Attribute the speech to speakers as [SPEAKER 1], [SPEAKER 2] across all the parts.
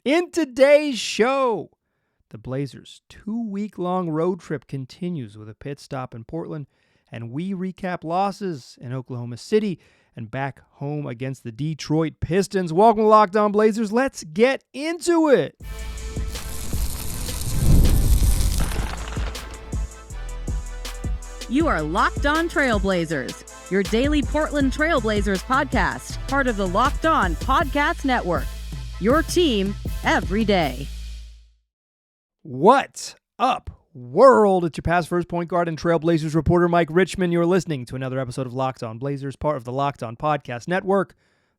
[SPEAKER 1] In today's show, the Blazers' 2-week-long road trip continues with a pit stop in Portland, and we recap losses in Oklahoma City and back home against the Detroit Pistons. Welcome to Locked On Blazers. Let's get into it.
[SPEAKER 2] You are Locked On Trailblazers, your daily Portland Trailblazers podcast, part of the Locked On Podcast Network. Your team every day.
[SPEAKER 1] What's up, world? It's your past first point guard and Trailblazers reporter, Mike Richmond. You're listening to another episode of Locked On Blazers, part of the Locked On Podcast Network,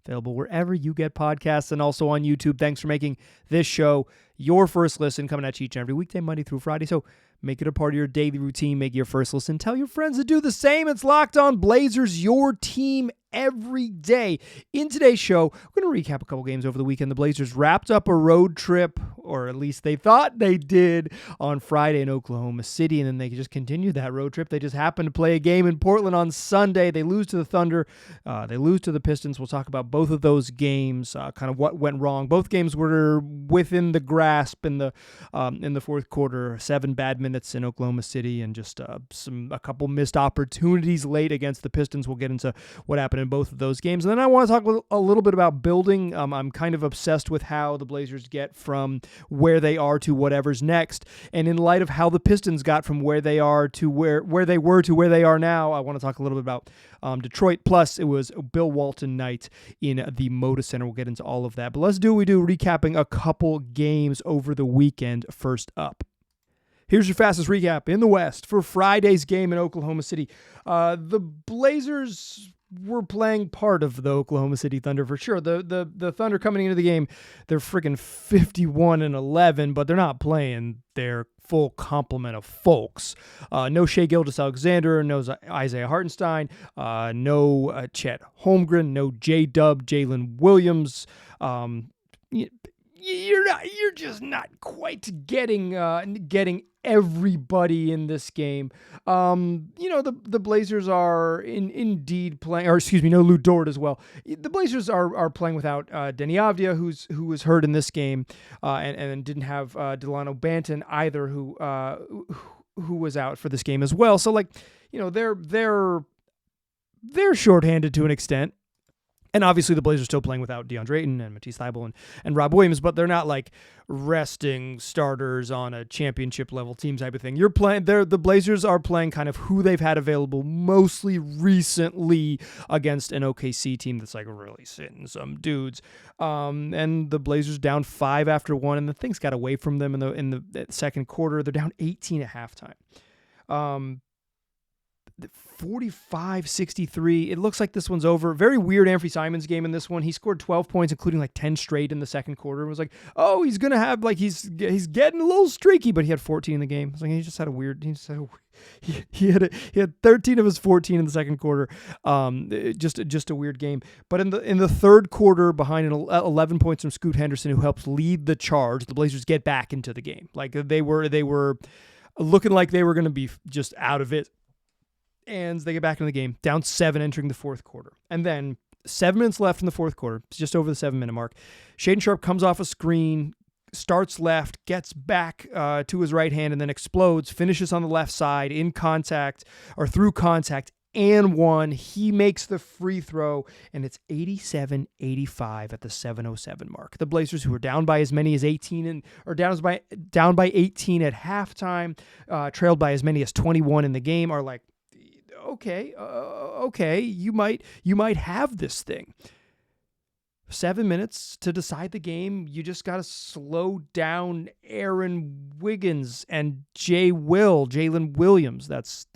[SPEAKER 1] available wherever you get podcasts and also on YouTube. Thanks for making this show your first listen, coming at you each and every weekday, Monday through Friday. So make it a part of your daily routine. Make it your first listen. Tell your friends to do the same. It's Locked On Blazers, your team every day. In today's show, we're going to recap a couple games over the weekend. The Blazers wrapped up a road trip, or at least they thought they did, on Friday in Oklahoma City, and then they just continued that road trip. They just happened to play a game in Portland on Sunday. They lose to the Thunder. They lose to the Pistons. We'll talk about both of those games, kind of what went wrong. Both games were within the grasp in the fourth quarter. 7 bad minutes in Oklahoma City and just a couple missed opportunities late against the Pistons. We'll get into what happened in both of those games. And then I want to talk a little bit about building. I'm kind of obsessed with how the Blazers get from where they are to whatever's next. And in light of how the Pistons got from where they are to where they were to where they are now, I want to talk a little bit about Detroit. Plus, it was Bill Walton night in the Moda Center. We'll get into all of that. But let's do what we do, recapping a couple games over the weekend. First up, here's your fastest recap in the West for Friday's game in Oklahoma City. The Blazers were playing part of the Oklahoma City Thunder for sure. The Thunder coming into the game, they're freaking 51-11, but they're not playing their full complement of folks. No Shai Gilgeous-Alexander, no Isaiah Hartenstein, no Chet Holmgren, no J-Dub, Jalen Williams. You're just not quite getting everybody in this game. The Blazers are indeed playing, or excuse me, no Lou Dort as well. The Blazers are playing without Denny Avdia, who was hurt in this game, and didn't have Delano Banton either, who was out for this game as well. So they're shorthanded to an extent. And obviously the Blazers are still playing without DeAndre Ayton and Matisse Thybulle and Rob Williams, but they're not like resting starters on a championship level team type of thing. The Blazers are playing kind of who they've had available mostly recently against an OKC team that's like really sitting some dudes. And the Blazers down 5 after 1, and the things got away from them in the second quarter. They're down 18 at halftime. 45-63. It looks like this one's over. Very weird Anfernee Simons game in this one. He scored 12 points, including like 10 straight in the second quarter. It was like, oh, he's gonna have he's getting a little streaky, but he had 14 in the game. It's like he had 13 of his 14 in the second quarter. Just a weird game. But in the third quarter, behind 11 points from Scoot Henderson, who helps lead the charge, the Blazers get back into the game. Like they were looking like they were going to be just out of it. And they get back into the game, down 7 entering the fourth quarter. And then 7 minutes left in the fourth quarter, it's just over the 7-minute mark. Shaedon Sharpe comes off a screen, starts left, gets back to his right hand, and then explodes, finishes on the left side in contact, or through contact, and one. He makes the free throw, and it's 87-85 at the 7:07 mark. The Blazers, who were down by as many as 18 down by 18 at halftime, trailed by as many as 21 in the game, are like, okay, you might have this thing. 7 minutes to decide the game. You just got to slow down Aaron Wiggins and Jalen Williams. That's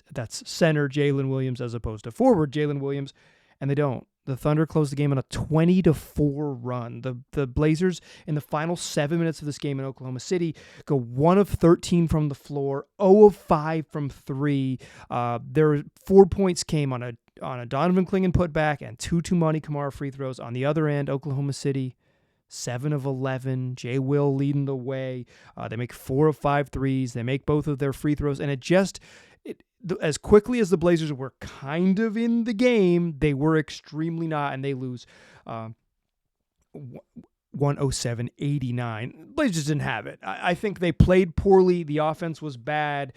[SPEAKER 1] center Jalen Williams as opposed to forward Jalen Williams, and they don't. The Thunder closed the game on a 20-4 run. The Blazers, in the final 7 minutes of this game in Oklahoma City, go 1 of 13 from the floor, 0 of 5 from 3. Their 4 points came on a Donovan Clingan putback and 2 Toumani Camara free throws. On the other end, Oklahoma City, 7 of 11. Jay Will leading the way. They make 4 of 5 threes. They make both of their free throws, and as quickly as the Blazers were kind of in the game, they were extremely not, and they lose. 107-89. Blazers didn't have it. I think they played poorly. The offense was bad.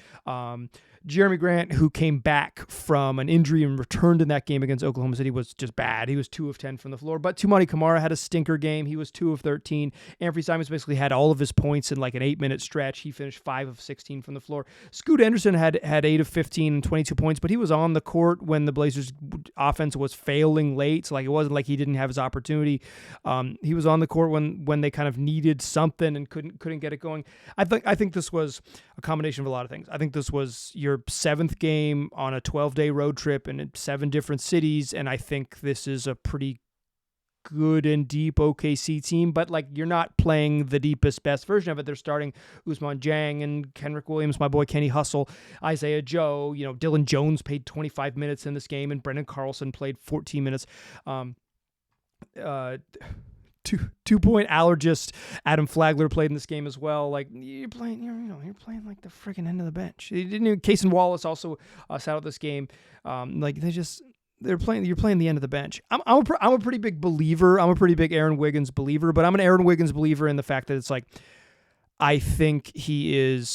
[SPEAKER 1] Jeremy Grant, who came back from an injury and returned in that game against Oklahoma City, was just bad. He was 2 of 10 from the floor. But Tumani Kamara had a stinker game. He was 2 of 13. Anfernee Simons basically had all of his points in like an 8-minute stretch. He finished 5 of 16 from the floor. Scoot Anderson had 8 of 15 and 22 points, but he was on the court when the Blazers offense was failing late. So like it wasn't like he didn't have his opportunity. He was on the court when they kind of needed something and couldn't get it going. I think this was a combination of a lot of things. I think this was your 7th game on a 12-day road trip in 7 different cities, and I think this is a pretty good and deep OKC team, but like you're not playing the deepest, best version of it. They're starting Ousmane Dieng and Kenrick Williams, my boy Kenny Hustle, Isaiah Joe, Dylan Jones played 25 minutes in this game, and Brendan Carlson played 14 minutes. 2-point allergist Adam Flagler played in this game as well. Like you're playing like the freaking end of the bench. Cason Wallace also sat out this game. You're playing the end of the bench. I'm a pretty big believer. I'm a pretty big Aaron Wiggins believer, but I'm an Aaron Wiggins believer in the fact that it's like I think he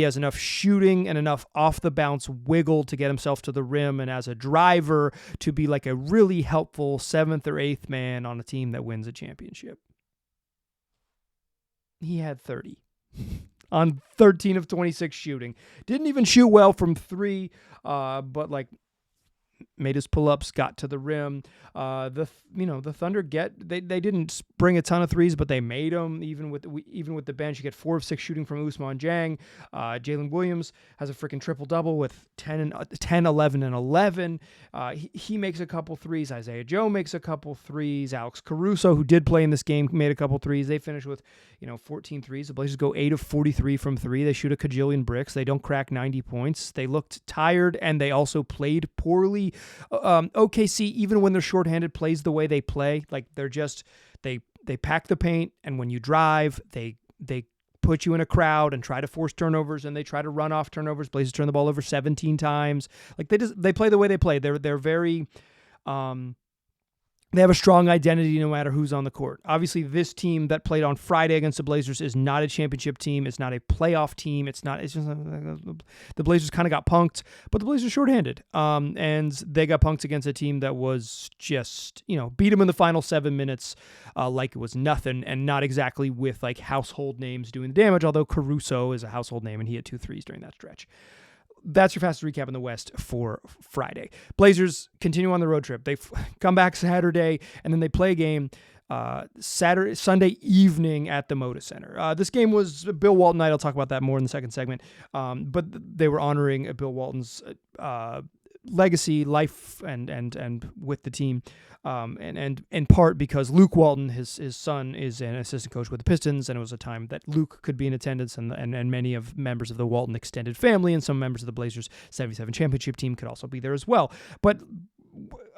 [SPEAKER 1] has enough shooting and enough off the bounce wiggle to get himself to the rim, and as a driver to be like a really helpful 7th or 8th man on a team that wins a championship. He had 30 on 13 of 26 shooting. Didn't even shoot well from 3, but like made his pull-ups, got to the rim. The Thunder they didn't bring a ton of threes, but they made them even with the bench. You get 4 of 6 shooting from Ousmane Dieng. Jalen Williams has a freaking triple-double with 10, 11, and 11. He makes a couple threes. Isaiah Joe makes a couple threes. Alex Caruso, who did play in this game, made a couple threes. They finish with 14 threes. The Blazers go 8 of 43 from 3. They shoot a kajillion bricks. They don't crack 90 points. They looked tired, and they also played poorly. OKC, even when they're shorthanded, plays the way they play. Like they're just they pack the paint, and when you drive, they put you in a crowd and try to force turnovers, and they try to run off turnovers. Blazers turn the ball over 17 times. Like they play the way they play. They're very they have a strong identity no matter who's on the court. Obviously, this team that played on Friday against the Blazers is not a championship team. It's not a playoff team. It's just the Blazers kind of got punked, but the Blazers are shorthanded. And they got punked against a team that was just, beat them in the final 7 minutes like it was nothing, and not exactly with like household names doing the damage, although Caruso is a household name and he had 2 threes during that stretch. That's your fastest recap in the West for Friday. Blazers continue on the road trip. They come back Saturday, and then they play a game Sunday evening at the Moda Center. This game was Bill Walton night. I'll talk about that more in the second segment. But they were honoring Bill Walton's legacy, life, and with the team, and in part because Luke Walton, his son, is an assistant coach with the Pistons, and it was a time that Luke could be in attendance, and many of members of the Walton extended family and some members of the Blazers 77 championship team could also be there as well. But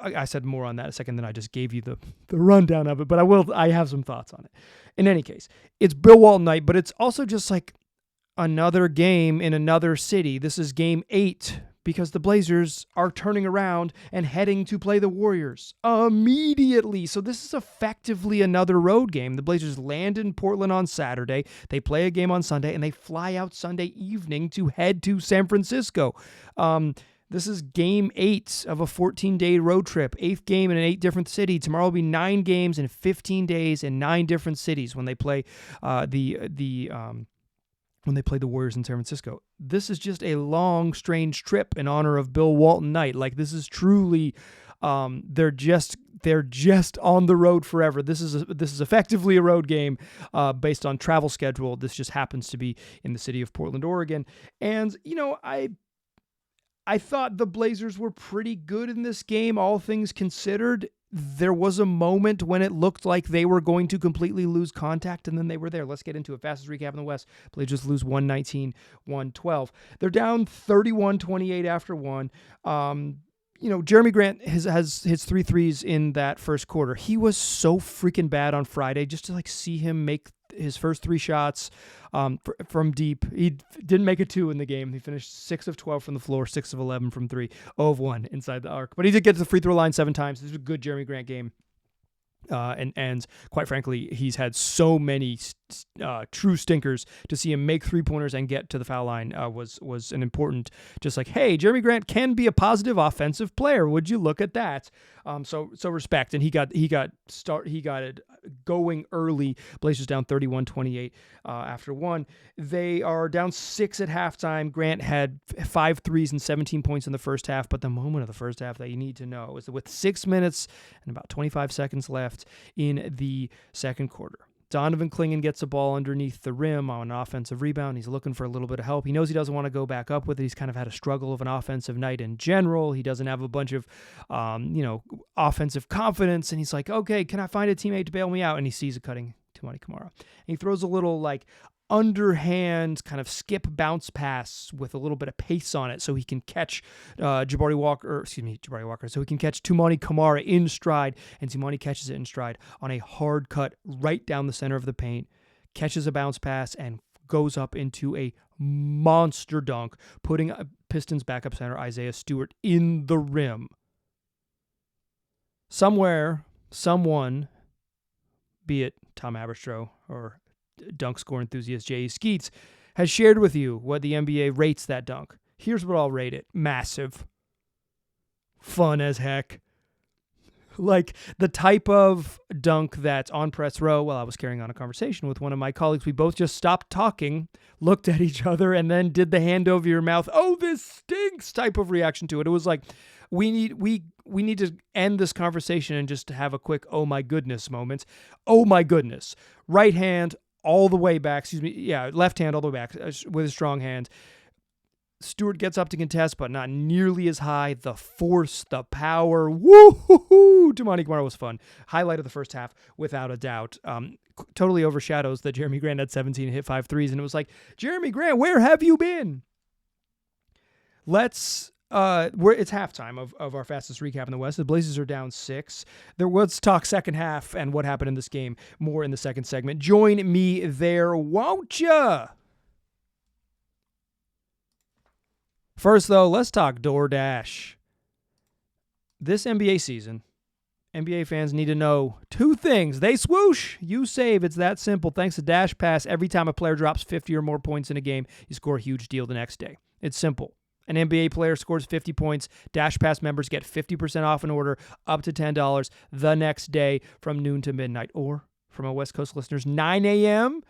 [SPEAKER 1] I said more on that a second than I just gave you the rundown of it, but I have some thoughts on it. In any case, it's Bill Walton night, but it's also just like another game in another city. This is game 8 because the Blazers are turning around and heading to play the Warriors immediately. So this is effectively another road game. The Blazers land in Portland on Saturday. They play a game on Sunday, and they fly out Sunday evening to head to San Francisco. This is game 8 of a 14-day road trip, 8th game in an 8 different city. Tomorrow will be 9 games in 15 days in 9 different cities when they play when they played the Warriors in San Francisco. This is just a long, strange trip in honor of Bill Walton night. Like, this is truly, they're just on the road forever. This is effectively a road game based on travel schedule. This just happens to be in the city of Portland, Oregon. And, I thought the Blazers were pretty good in this game, all things considered. There was a moment when it looked like they were going to completely lose contact, and then they were there. Let's get into it. Fastest recap in the West. Blazers lose 119-112. They're down 31-28 after one. Jeremy Grant has hits 3 threes in that first quarter. He was so freaking bad on Friday. Just to see him make his first 3 shots from deep. He didn't make a 2 in the game. He finished 6 of 12 from the floor, 6 of 11 from 3, 0 of 1 inside the arc. But he did get to the free throw line 7 times. This was a good Jeremy Grant game. And quite frankly, he's had so many true stinkers. To see him make 3-pointers and get to the foul line was an important, just like, hey, Jeremy Grant can be a positive offensive player. Would you look at that? So respect. And he got it going early. Blazers down 31-28 after one. They are down 6 at halftime. Grant had 5 threes and 17 points in the first half. But the moment of the first half that you need to know is that with 6 minutes and about 25 seconds left in the second quarter, Donovan Clingan gets the ball underneath the rim on an offensive rebound. He's looking for a little bit of help. He knows he doesn't want to go back up with it. He's kind of had a struggle of an offensive night in general. He doesn't have a bunch of, offensive confidence. And he's like, okay, can I find a teammate to bail me out? And he sees a cutting Toumani Camara. And he throws a little underhand kind of skip bounce pass with a little bit of pace on it so he can catch Jabari Walker, so he can catch Toumani Camara in stride, and Toumani catches it in stride on a hard cut right down the center of the paint, catches a bounce pass, and goes up into a monster dunk, putting Pistons backup center Isaiah Stewart in the rim. Somewhere, someone, be it Tom Haberstroh or dunk score enthusiast J.E. Skeets, has shared with you what the NBA rates that dunk. Here's what I'll rate it. Massive. Fun as heck. Like the type of dunk that's on press row. While I was carrying on a conversation with one of my colleagues, we both just stopped talking, looked at each other, and then did the hand over your mouth, oh, this stinks type of reaction to it. It was like, we need to end this conversation and just have a quick oh my goodness moment. Oh my goodness. Right hand all the way back, left hand all the way back with a strong hand. Stewart gets up to contest, but not nearly as high. The force, the power, woo-hoo-hoo! Toumani Camara was fun. Highlight of the first half, without a doubt. Totally overshadows that Jeremy Grant had 17 and hit 5 threes, and it was like, Jeremy Grant, where have you been? It's halftime of our fastest recap in the West. The Blazers are down 6. Let's talk second half and what happened in this game more in the second segment. Join me there, won't ya? First, though, let's talk DoorDash. This NBA season, NBA fans need to know 2 things. They swoosh, you save. It's that simple. Thanks to Dash Pass, every time a player drops 50 or more points in a game, you score a huge deal the next day. It's simple. An NBA player scores 50 points. Dash Pass members get 50% off an order up to $10 the next day from noon to midnight. Or from our West Coast listeners, 9 a.m.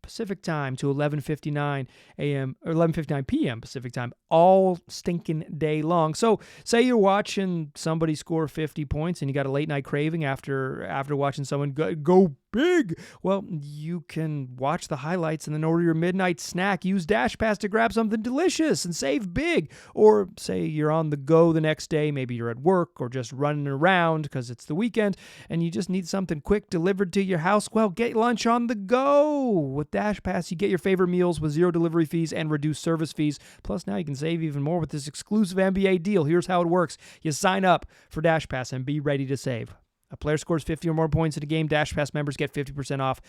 [SPEAKER 1] Pacific time to 11:59 a.m. or 11:59 p.m. Pacific time, all stinking day long. So say you're watching somebody score 50 points and you got a late night craving after watching someone go big. Well, you can watch the highlights and then order your midnight snack. Use Dash Pass to grab something delicious and save big. Or say you're on the go the next day. Maybe you're at work or just running around because it's the weekend and you just need something quick delivered to your house. Well, get lunch on the go. With Dash Pass, you get your favorite meals with 0 delivery fees and reduced service fees. Plus, now you can save even more with this exclusive NBA deal. Here's how it works. You sign up for Dash Pass and be ready to save. A player scores 50 or more points in a game, Dash Pass members get 50% off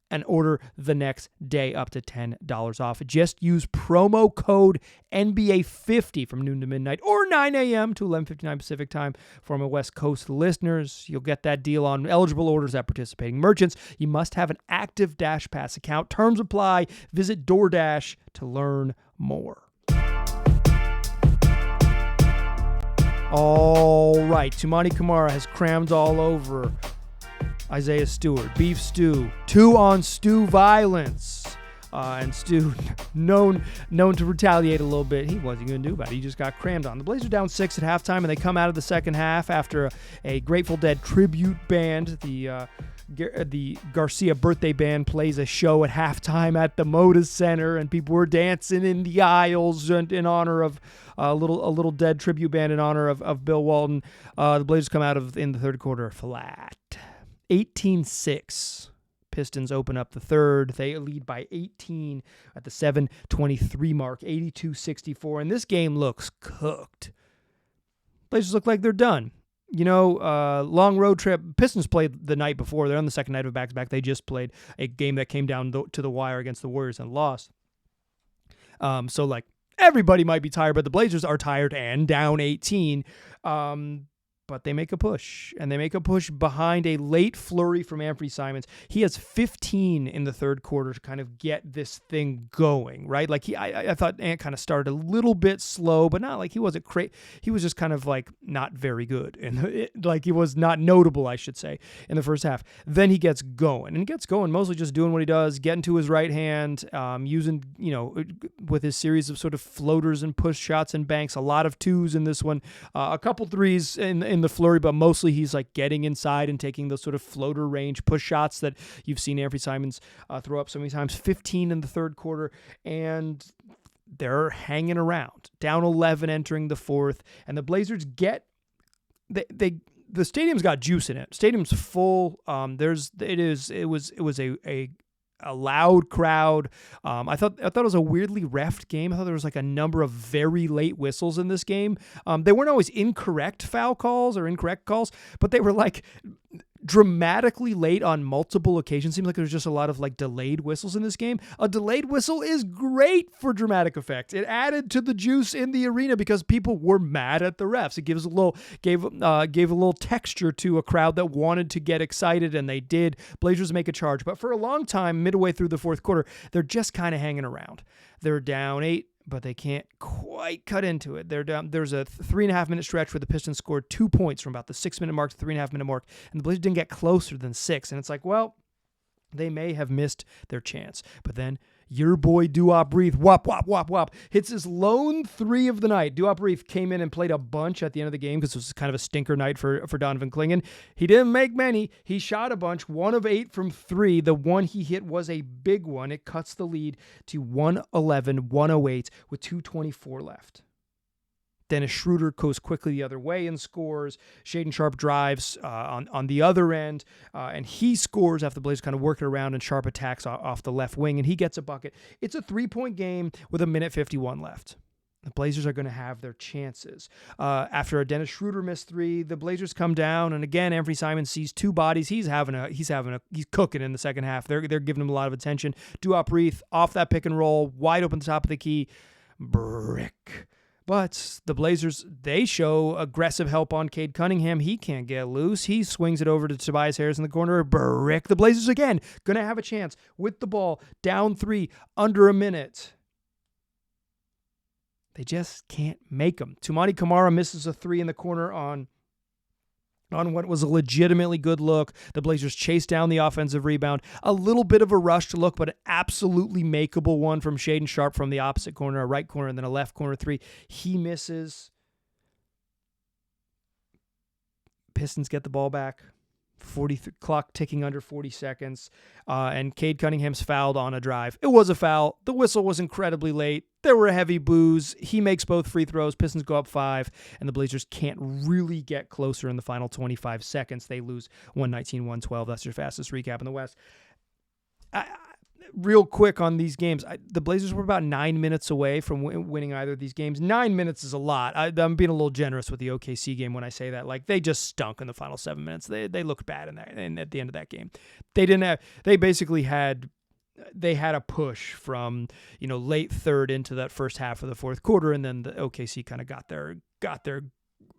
[SPEAKER 1] and order the next day up to $10 off. Just use promo code NBA50 from noon to midnight or 9 a.m. to 11:59 Pacific time for my West Coast listeners. You'll get that deal on eligible orders at participating merchants. You must have an active Dash Pass account. Terms apply. Visit DoorDash to learn more. All right, Toumani Camara has crammed all over Isaiah Stewart. Beef stew, 2-on-Stu violence. And Stu, known to retaliate a little bit. He wasn't going to do about it. He just got crammed on. The Blazers down 6 at halftime, and they come out of the second half after a Grateful Dead tribute band. The Garcia birthday band plays a show at halftime at the Moda Center, and people were dancing in the aisles in honor of a little Dead tribute band in honor of Bill Walton. The Blazers come out in the third quarter flat. 18-6. Pistons open up the third. They lead by 18 at the 7:23 mark, 82-64. And this game looks cooked. Blazers look like they're done. Long road trip. Pistons played the night before. They're on the second night of a back-to-back. They just played a game that came down to the wire against the Warriors and lost. Everybody might be tired, but the Blazers are tired and down 18. but they make a push, and they make a push behind a late flurry from Anfernee Simons. He has 15 in the third quarter to kind of get this thing going, right? Like I thought Ant kind of started a little bit slow, but not like he wasn't crazy. He was just kind of like not very good, and like he was not notable, I should say, in the first half. Then he gets going, and he gets going mostly just doing what he does, getting to his right hand, using, with his series of sort of floaters and push shots and banks, a lot of twos in this one, a couple threes in the flurry, but mostly he's like getting inside and taking those sort of floater range push shots that you've seen Anfernee Simons throw up so many times. 15 in the third quarter, and they're hanging around, down 11 entering the fourth, and the Blazers get the stadium's got juice in it. Stadium's full. It was a loud crowd. I thought it was a weirdly reffed game. I thought there was like a number of very late whistles in this game. They weren't always incorrect foul calls or incorrect calls, but they were like dramatically late on multiple occasions. Seems like there's just a lot of like delayed whistles in this game. A delayed whistle is great for dramatic effect. It added to the juice in the arena because people were mad at the refs. It gave a little texture to a crowd that wanted to get excited, and they did. Blazers make a charge, but for a long time, midway through the fourth quarter, they're just kind of hanging around. They're down 8, but they can't quite cut into it. They're down. There's a 3.5 minute stretch where the Pistons scored 2 points from about the 6 minute mark to 3.5 minute mark, and the Blazers didn't get closer than 6. And it's like, well, they may have missed their chance. But then your boy Duop Reith, wop, hits his lone 3 of the night. Duop Reith came in and played a bunch at the end of the game because it was kind of a stinker night for Donovan Clingan. He didn't make many. He shot a bunch, 1 of 8 from 3. The one he hit was a big one. It cuts the lead to 111-108 with 2:24 left. Dennis Schroeder goes quickly the other way and scores. Shaedon Sharpe drives on the other end, and he scores after the Blazers kind of work it around, and Sharpe attacks off the left wing, and he gets a bucket. It's a 3-point game with 1:51 left. The Blazers are going to have their chances. After a Dennis Schroeder missed 3, the Blazers come down, and again, Anfernee Simons sees 2 bodies. He's cooking in the second half. They're giving him a lot of attention. Duop Reith off that pick and roll, wide open top of the key, brick. But the Blazers, they show aggressive help on Cade Cunningham. He can't get loose. He swings it over to Tobias Harris in the corner. Brick. The Blazers, again, going to have a chance with the ball. Down 3, under a minute. They just can't make them. Toumani Camara misses a 3 in the corner on what was a legitimately good look. The Blazers chase down the offensive rebound. A little bit of a rushed look, but an absolutely makeable one from Shaedon Sharpe from the opposite corner, a right corner, and then a left corner 3. He misses. Pistons get the ball back. Clock ticking under 40 seconds. And Cade Cunningham's fouled on a drive. It was a foul. The whistle was incredibly late. There were heavy boos. He makes both free throws. Pistons go up 5, and the Blazers can't really get closer in the final 25 seconds. They lose 119-112. That's your fastest recap in the West. Real quick on these games, the Blazers were about 9 minutes away from winning either of these games. 9 minutes is a lot. I'm being a little generous with the OKC game when I say that. Like, they just stunk in the final 7 minutes. They looked bad and at the end of that game. They basically had a push from late third into that first half of the fourth quarter, and then the OKC kind of got their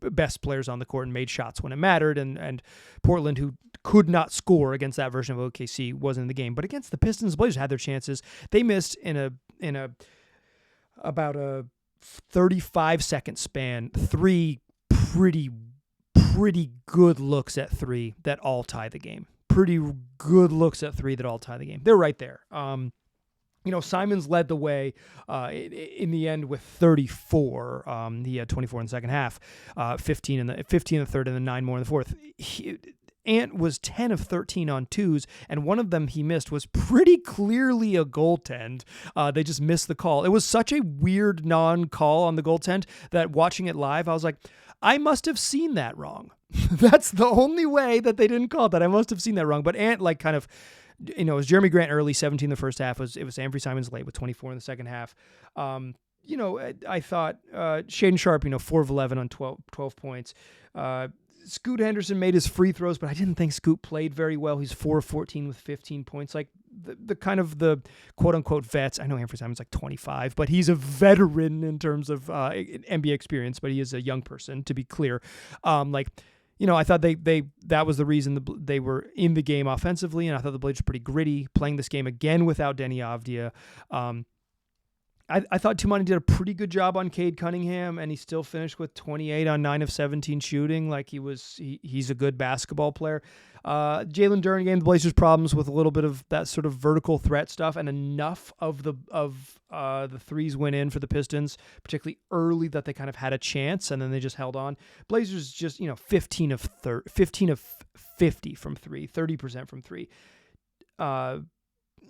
[SPEAKER 1] best players on the court and made shots when it mattered, and Portland, who could not score against that version of OKC, wasn't in the game. But against the Pistons, the Blazers had their chances. They missed in about a 35-second span 3 pretty good looks at 3 that all tie the game. Pretty good looks at 3 that all tie the game. They're right there. Simons led the way in the end with 34. He had 24 in the second half, 15 in the third, and then 9 more in the fourth. Ant was 10 of 13 on 2s, and one of them he missed was pretty clearly a goaltend. They just missed the call. It was such a weird non-call on the goaltend that watching it live, I was like, I must have seen that wrong. That's the only way that they didn't call that. I must have seen that wrong. But Ant it was Jeremy Grant early, 17 in the first half. It was Anfernee Simons late with 24 in the second half. I thought Shaedon Sharpe, 4 of 11 on 12 points. Scoot Henderson made his free throws, but I didn't think Scoot played very well. He's 4 of 14 with 15 points. Like the kind of the quote-unquote vets. I know Anfernee Simons like 25, but he's a veteran in terms of NBA experience, but he is a young person, to be clear. I thought that was the reason they were in the game offensively, and I thought the Blazers were pretty gritty, playing this game again without Denny Avdia. I thought Tumani did a pretty good job on Cade Cunningham, and he still finished with 28 on 9 of 17 shooting. Like he's a good basketball player. Jalen Duren gave the Blazers problems with a little bit of that sort of vertical threat stuff, and enough of the threes went in for the Pistons, particularly early, that they kind of had a chance, and then they just held on. Blazers just 15 of 50 from three, 30% from three.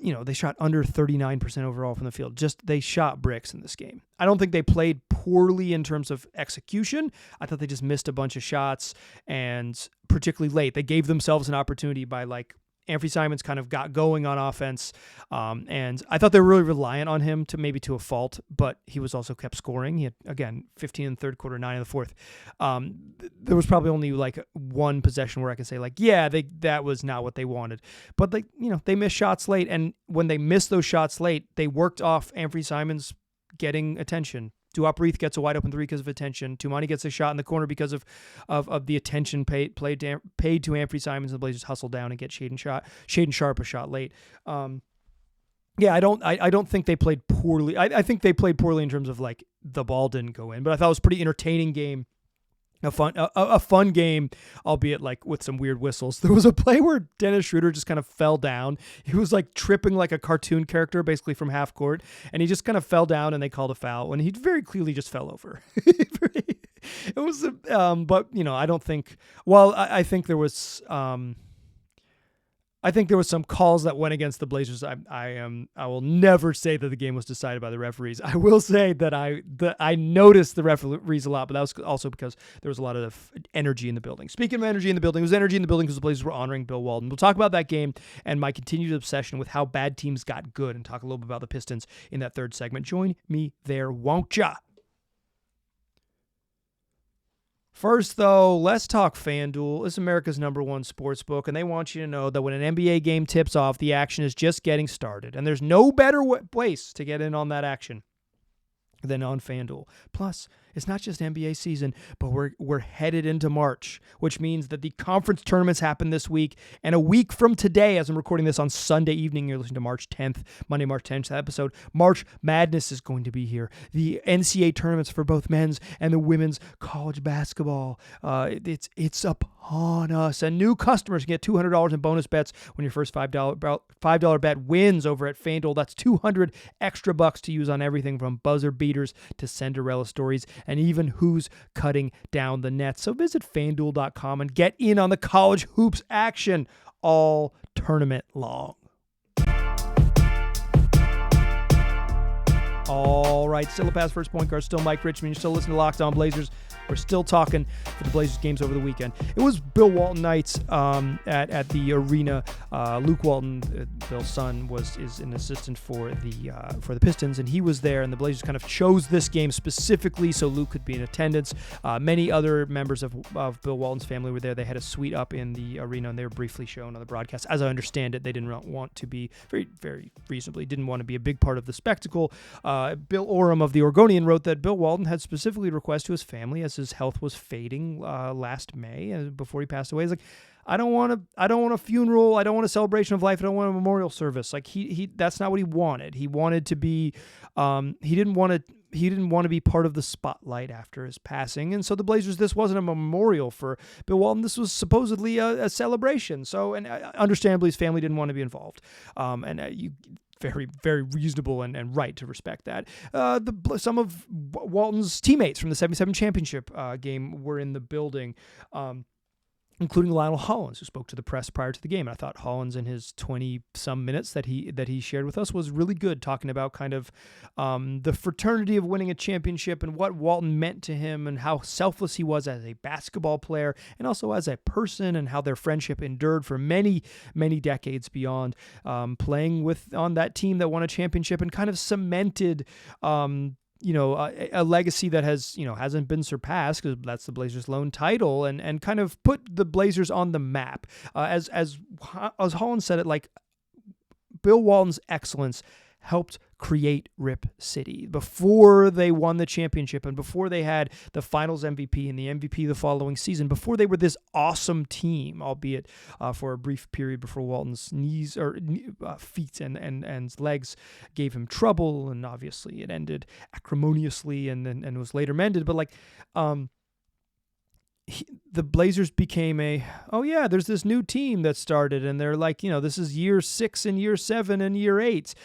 [SPEAKER 1] They shot under 39% overall from the field. Just they shot bricks in this game. I don't think they played poorly in terms of execution. I thought they just missed a bunch of shots, and particularly late. They gave themselves an opportunity by Anfernee Simons kind of got going on offense, and I thought they were really reliant on him to a fault, but he was also kept scoring. He had, again, 15 in the third quarter, 9 in the fourth. There was probably only one possession where I could say that was not what they wanted, but they missed shots late, and when they missed those shots late, they worked off Anfernee Simons getting attention. Duop Reith gets a wide open three because of attention. Tumani gets a shot in the corner because of the attention paid to Anfernee Simons, and the Blazers hustle down and get Shaedon Sharpe a shot late. I don't think they played poorly. I think they played poorly in terms of the ball didn't go in, but I thought it was a pretty entertaining game. A fun game, albeit with some weird whistles. There was a play where Dennis Schroeder just kind of fell down. He was tripping like a cartoon character, basically from half court, and he just kind of fell down, and they called a foul, and he very clearly just fell over. It was, but I don't think. Well, I think there was. I think there was some calls that went against the Blazers. I will never say that the game was decided by the referees. I will say that I noticed the referees a lot, but that was also because there was a lot of energy in the building. Speaking of energy in the building, it was energy in the building because the Blazers were honoring Bill Walton. We'll talk about that game and my continued obsession with how bad teams got good, and talk a little bit about the Pistons in that third segment. Join me there, won't ya? First, though, let's talk FanDuel. It's America's #1 sports book, and they want you to know that when an NBA game tips off, the action is just getting started, and there's no better place to get in on that action than on FanDuel. Plus, it's not just NBA season, but we're headed into March, which means that the conference tournaments happen this week, and a week from today, as I'm recording this on Sunday evening, you're listening to Monday, March 10th episode, March Madness is going to be here. The NCAA tournaments for both men's and the women's college basketball. It's upon us, and new customers can get $200 in bonus bets when your first $5 bet wins over at FanDuel. That's $200 extra bucks to use on everything from buzzer beaters to Cinderella stories, and even who's cutting down the nets. So visit FanDuel.com and get in on the college hoops action all tournament long. All right, still a pass first point guard, still Mike Richmond. You're still listening to Locked On Blazers. We're still talking for the Blazers games over the weekend. It was Bill Walton nights at the arena. Luke Walton, Bill's son, is an assistant for the Pistons, and he was there. And the Blazers kind of chose this game specifically so Luke could be in attendance. Many other members of Bill Walton's family were there. They had a suite up in the arena, and they were briefly shown on the broadcast. As I understand it, they didn't want to be very, very reasonably didn't want to be a big part of the spectacle. Bill Oram of the Oregonian wrote that Bill Walton had specifically requested to his family as his health was fading last May before he passed away. He's like, I don't want a funeral. I don't want a celebration of life. I don't want a memorial service. Like he that's not what he wanted. He wanted to be. He didn't want to be part of the spotlight after his passing. And so the Blazers, this wasn't a memorial for Bill Walton. This was supposedly a celebration. So, and understandably, his family didn't want to be involved. Very, very reasonable and right to respect that. Some of Walton's teammates from the 77 championship game were in the building, including Lionel Hollins, who spoke to the press prior to the game. And I thought Hollins, in his 20-some minutes that he shared with us, was really good, talking about kind of the fraternity of winning a championship and what Walton meant to him and how selfless he was as a basketball player and also as a person, and how their friendship endured for many, many decades beyond, playing on that team that won a championship and kind of cemented a legacy that hasn't been surpassed, because that's the Blazers' lone title, and kind of put the Blazers on the map. As Holland said it, like, Bill Walton's excellence helped create Rip City. Before they won the championship and before they had the finals MVP and the MVP the following season, before they were this awesome team, albeit for a brief period before Walton's knees or feet and legs gave him trouble, and obviously it ended acrimoniously and was later mended. But the Blazers became there's this new team that started, and they're like, this is year 6 and year 7 and year 8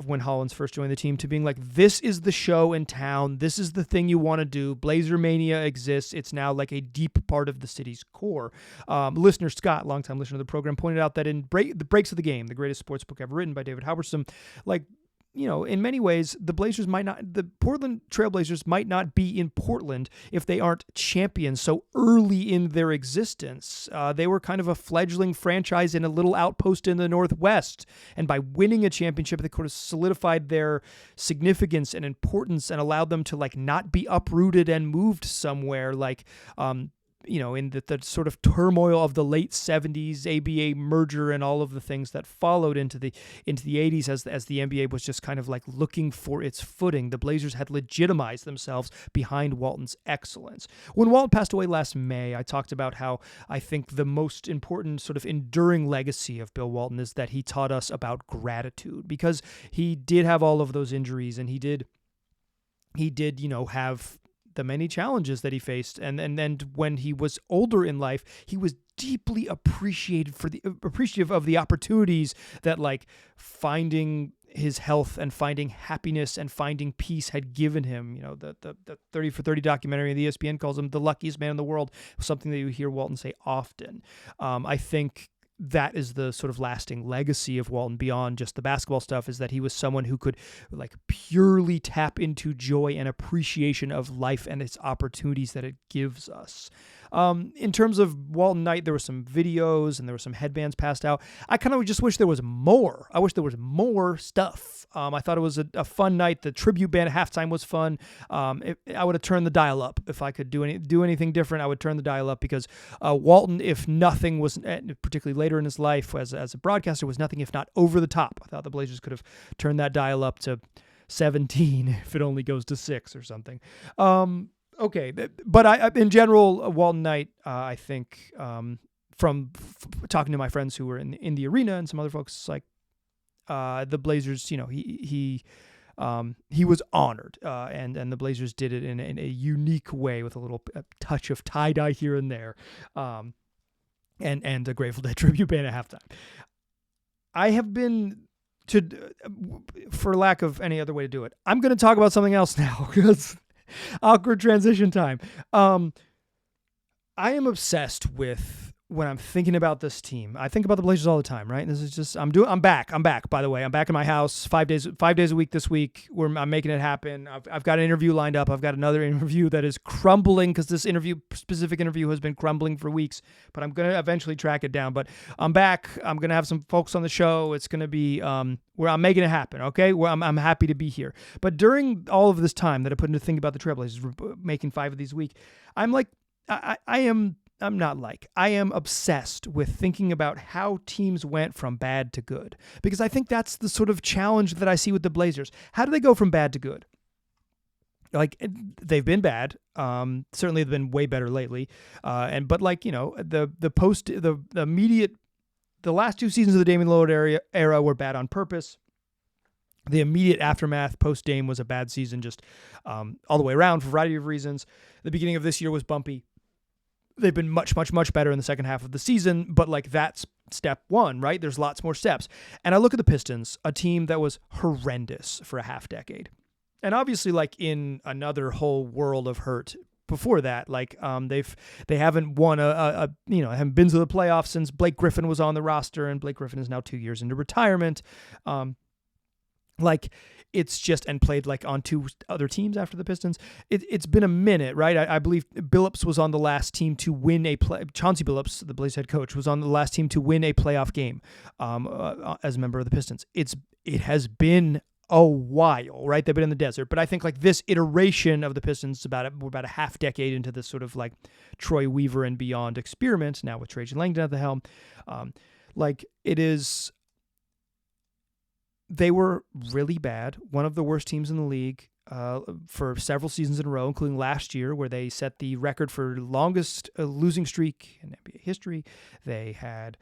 [SPEAKER 1] when Hollins first joined the team, to being like, this is the show in town. This is the thing you want to do. Blazer Mania exists. It's now like a deep part of the city's core. Listener Scott, longtime listener of the program, pointed out that in the Breaks of the Game, the greatest sports book ever written by David Halberstam, in many ways, the Portland Trailblazers might not be in Portland if they aren't champions so early in their existence. They were kind of a fledgling franchise in a little outpost in the Northwest. And by winning a championship, they could have solidified their significance and importance and allowed them to not be uprooted and moved somewhere in the sort of turmoil of the late 70s ABA merger and all of the things that followed into the 80s as the NBA was just kind of looking for its footing. The Blazers had legitimized themselves behind Walton's excellence. When Walton passed away last May, I talked about how I think the most important sort of enduring legacy of Bill Walton is that he taught us about gratitude, because he did have all of those injuries, and he did have the many challenges that he faced, and then when he was older in life, he was deeply appreciative of the opportunities that finding his health and finding happiness and finding peace had given him. The 30 for 30 documentary, the ESPN calls him the luckiest man in the world, something that you hear Walton say often. I think that is the sort of lasting legacy of Walton beyond just the basketball stuff, is that he was someone who could purely tap into joy and appreciation of life and its opportunities that it gives us. In terms of Walton Night, there were some videos and there were some headbands passed out. I kind of just wish there was more. I wish there was more stuff. I thought it was a fun night. The tribute band at halftime was fun. I would have turned the dial up. If I could do anything different, I would turn the dial up, because Walton, if nothing, was particularly later in his life as a broadcaster, was nothing if not over the top. I thought the Blazers could have turned that dial up to 17 if it only goes to 6 or something. Okay, but in general, Walton Night, I think, from talking to my friends who were in the arena and some other folks, the Blazers, he was honored, and the Blazers did it in a unique way with a touch of tie-dye here and there, and a Grateful Dead tribute band at halftime. I have been, for lack of any other way to do it, I'm going to talk about something else now, because awkward transition time. I am obsessed with, when I'm thinking about this team, I think about the Blazers all the time, right? This is just, I'm back, by the way. I'm back in my house 5 days a week this week, where I'm making it happen. I've got an interview lined up. I've got another interview that is crumbling, because this specific interview has been crumbling for weeks, but I'm going to eventually track it down. But I'm back. I'm going to have some folks on the show. It's going to be, where I'm making it happen, okay? Where I'm happy to be here. But during all of this time that I put into thinking about the Trailblazers, making 5 of these a week, I am obsessed with thinking about how teams went from bad to good, because I think that's the sort of challenge that I see with the Blazers. How do they go from bad to good? They've been bad. Certainly they've been way better lately. The last 2 seasons of the Damian Lillard era were bad on purpose. The immediate aftermath post-Dame was a bad season, just all the way around for a variety of reasons. The beginning of this year was bumpy. They've been much, much, much better in the second half of the season, but that's step one, right? There's lots more steps. And I look at the Pistons, a team that was horrendous for a half decade. And obviously, in another whole world of hurt before that, they haven't won haven't been to the playoffs since Blake Griffin was on the roster, and Blake Griffin is now 2 years into retirement. It's just, and played on 2 other teams after the Pistons. It's been a minute, right? I believe Billups was on the last team to win Chauncey Billups, the Blazers head coach, was on the last team to win a playoff game as a member of the Pistons. It has been a while, right? They've been in the desert, but I think this iteration of the Pistons, we're about a half decade into this sort of Troy Weaver and beyond experiment now with Trajan Langdon at the helm. It is. they were really bad, one of the worst teams in the league for several seasons in a row, including last year, where they set the record for longest losing streak in NBA history. They had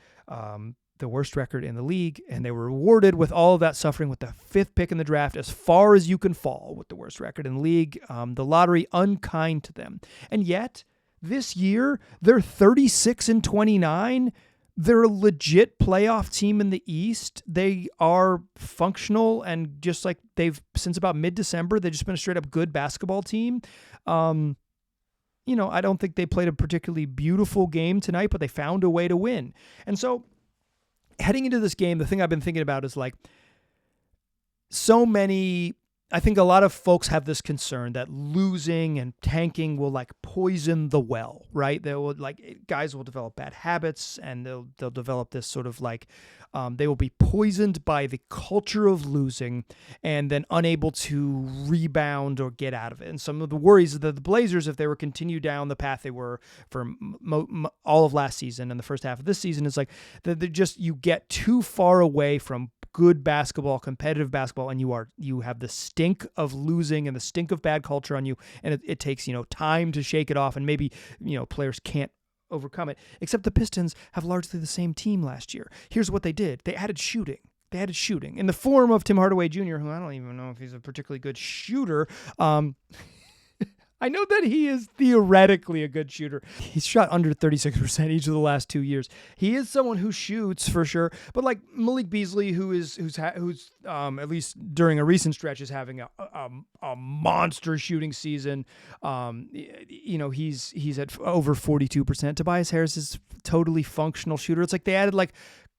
[SPEAKER 1] the worst record in the league, and they were rewarded with all of that suffering with the 5th pick in the draft, as far as you can fall with the worst record in the league. The lottery unkind to them. And yet, this year, they're 36-29. They're a legit playoff team in the East. They are functional, and just like they've, since about mid-December, they've just been a straight-up good basketball team. I don't think they played a particularly beautiful game tonight, but they found a way to win. And so, heading into this game, the thing I've been thinking about is like, I think a lot of folks have this concern that losing and tanking will like poison the well, right? They will guys will develop bad habits, and they'll develop this sort of like, they will be poisoned by the culture of losing and then unable to rebound or get out of it. And some of the worries of the Blazers, if they were continue down the path they were for all of last season and the first half of this season, is like that you get too far away from good basketball, competitive basketball, and you have the stink of losing and the stink of bad culture on you, and it takes time to shake it off, and maybe players can't overcome it. Except the Pistons have largely the same team last year. Here's what they did: they added shooting. They added shooting in the form of Tim Hardaway Jr., who I don't even know if he's a particularly good shooter. I know that he is theoretically a good shooter. He's shot under 36% each of the last 2 years. He is someone who shoots for sure, but like Malik Beasley, who's at least during a recent stretch is having a monster shooting season. He's at over 42%. Tobias Harris is totally functional shooter. It's like they added like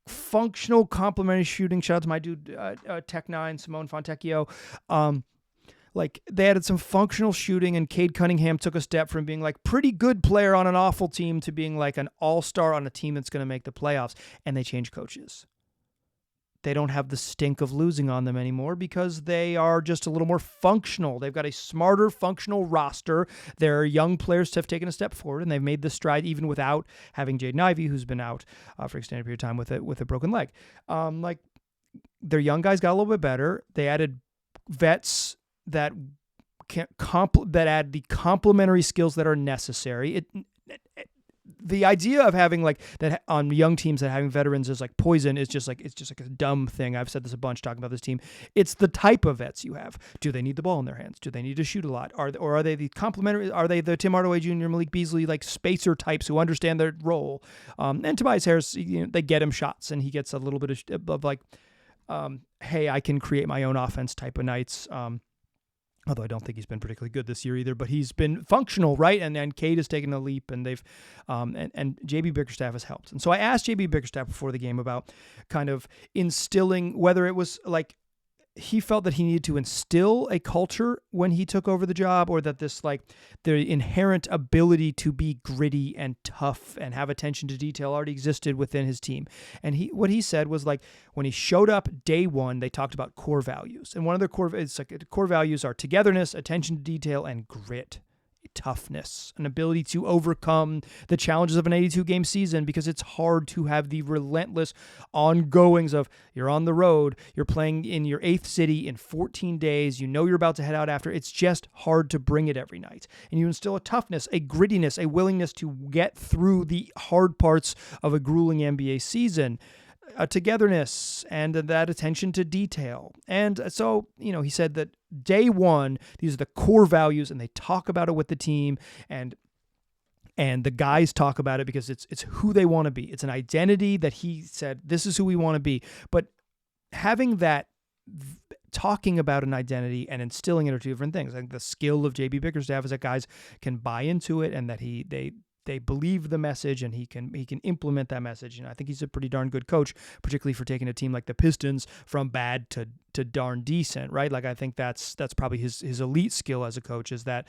[SPEAKER 1] functional complementary shooting. Shout out to my dude Tech9 Simone Fontecchio. Like they added some functional shooting, and Cade Cunningham took a step from being like pretty good player on an awful team to being like an all-star on a team that's going to make the playoffs. And they changed coaches. They don't have the stink of losing on them anymore because they are just a little more functional. They've got a smarter, functional roster. Their young players have taken a step forward, and they've made the stride even without having Jaden Ivey, who's been out for extended period of time with a broken leg. Their young guys got a little bit better. They added vets that add the complementary skills that are necessary. The idea of having like that on young teams that having veterans is like poison is just like, it's just like a dumb thing. I've said this a bunch talking about this team. It's the type of vets you have. Do they need the ball in their hands? Do they need to shoot a lot? Are they the complementary? Are they the Tim Hardaway Jr., Malik Beasley, like spacer types who understand their role? And Tobias Harris, they get him shots, and he gets a little bit of like, hey, I can create my own offense type of nights. Although I don't think he's been particularly good this year either, but he's been functional, right? And Cade has taken a leap, and they've and JB Bickerstaff has helped. And so I asked JB Bickerstaff before the game about kind of instilling, whether it was like he felt that he needed to instill a culture when he took over the job, or that this like the inherent ability to be gritty and tough and have attention to detail already existed within his team. And what he said was like when he showed up day one, they talked about core values, and one of their core values are togetherness, attention to detail, and grit. Toughness, an ability to overcome the challenges of an 82-game season, because it's hard to have the relentless ongoings of you're on the road, you're playing in your 8th city in 14 days, you're about to head out after. It's just hard to bring it every night. And you instill a toughness, a grittiness, a willingness to get through the hard parts of a grueling NBA season. A togetherness and that attention to detail. And so, he said that day one, these are the core values, and they talk about it with the team, and the guys talk about it because it's who they want to be. It's an identity that he said, this is who we want to be. But having that, talking about an identity and instilling it are two different things. I think the skill of JB Bickerstaff is that guys can buy into it, and that they believe the message, and he can implement that message. And I think he's a pretty darn good coach, particularly for taking a team like the Pistons from bad to darn decent, right? Like I think that's probably his elite skill as a coach is the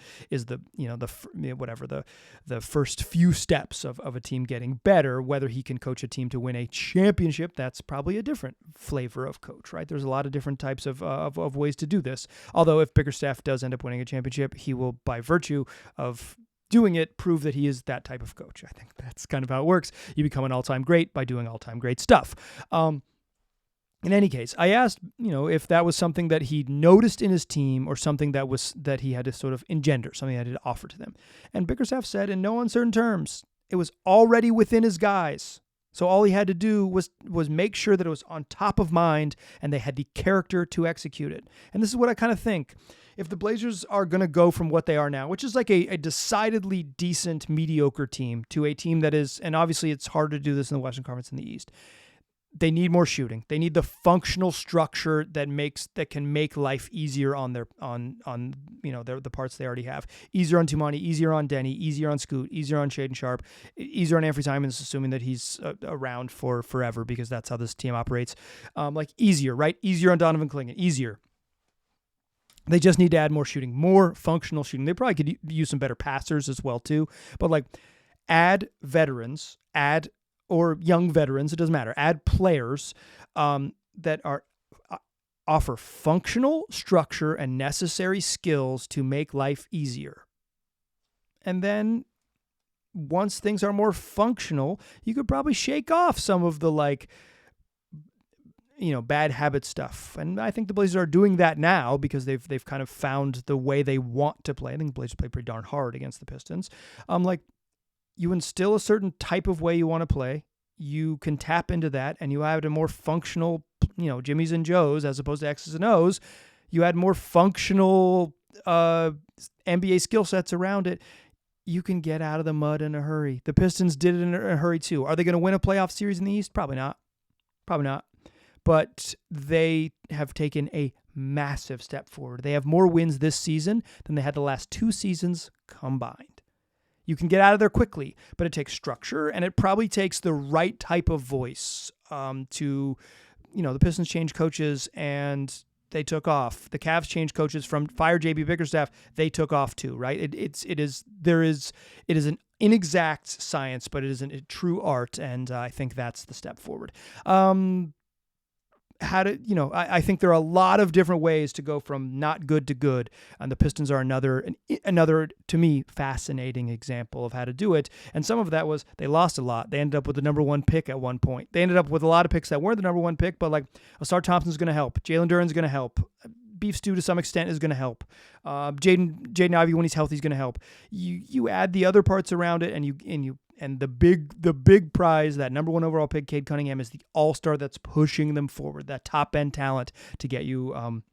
[SPEAKER 1] first few steps of a team getting better. Whether he can coach a team to win a championship, that's probably a different flavor of coach, right? There's a lot of different types of ways to do this. Although if Bickerstaff does end up winning a championship, he will, by virtue of doing it, prove that he is that type of coach. I think that's kind of how it works. You become an all-time great by doing all-time great stuff. In any case, I asked, if that was something that he noticed in his team or something that he had to sort of engender, something that he had to offer to them. And Bickerstaff said in no uncertain terms, it was already within his guys. So all he had to do was make sure that it was on top of mind and they had the character to execute it. And this is what I kind of think. If the Blazers are going to go from what they are now, which is like a decidedly decent, mediocre team, to a team that is, and obviously it's hard to do this in the Western Conference and the East, they need more shooting. They need the functional structure that can make life easier on the parts they already have. Easier on Tumani, easier on Denny, easier on Scoot, easier on Shaedon Sharpe, easier on Anfernee Simons, assuming that he's around for forever because that's how this team operates. Easier, right? Easier on Donovan Clingan, easier. They just need to add more shooting, more functional shooting. They probably could use some better passers as well too. But add veterans, or young veterans, it doesn't matter. Add players that offer functional structure and necessary skills to make life easier. And then once things are more functional, you could probably shake off some of the bad habit stuff. And I think the Blazers are doing that now because they've kind of found the way they want to play. I think the Blazers play pretty darn hard against the Pistons. You instill a certain type of way you want to play. You can tap into that, and you add a more functional, Jimmies and Joes as opposed to X's and O's. You add more functional NBA skill sets around it. You can get out of the mud in a hurry. The Pistons did it in a hurry too. Are they going to win a playoff series in the East? Probably not. But they have taken a massive step forward. They have more wins this season than they had the last 2 seasons combined. You can get out of there quickly, but it takes structure, and it probably takes the right type of voice the Pistons changed coaches and they took off. The Cavs changed coaches from fire JB Bickerstaff. They took off too, right? It is an inexact science, but it is a true art, and I think that's the step forward. I think there are a lot of different ways to go from not good to good, and the Pistons are another, to me, fascinating example of how to do it. And some of that was they lost a lot. They ended up with the number 1 pick at one point. They ended up with a lot of picks that weren't the number 1 pick, but Asar Thompson's going to help. Jalen Duren's going to help. Beef Stew to some extent is going to help. Jaden Ivey, when he's healthy, is going to help. You add the other parts around it, and the big prize, that number 1 overall pick, Cade Cunningham, is the all-star that's pushing them forward, that top-end talent to get you out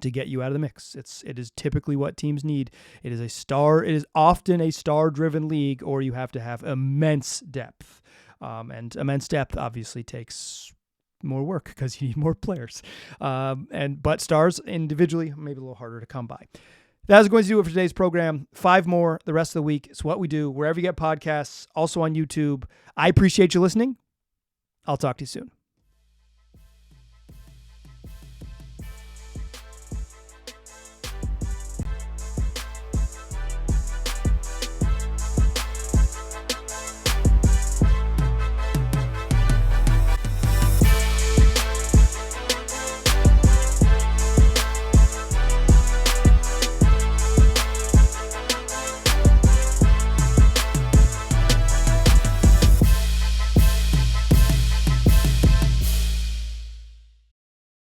[SPEAKER 1] of the mix. It is typically what teams need. It is often a star-driven league, or you have to have immense depth. And immense depth obviously takes more work because you need more players. But stars individually, maybe a little harder to come by. That is going to do it for today's program. 5 more the rest of the week. It's what we do wherever you get podcasts, also on YouTube. I appreciate you listening. I'll talk to you soon.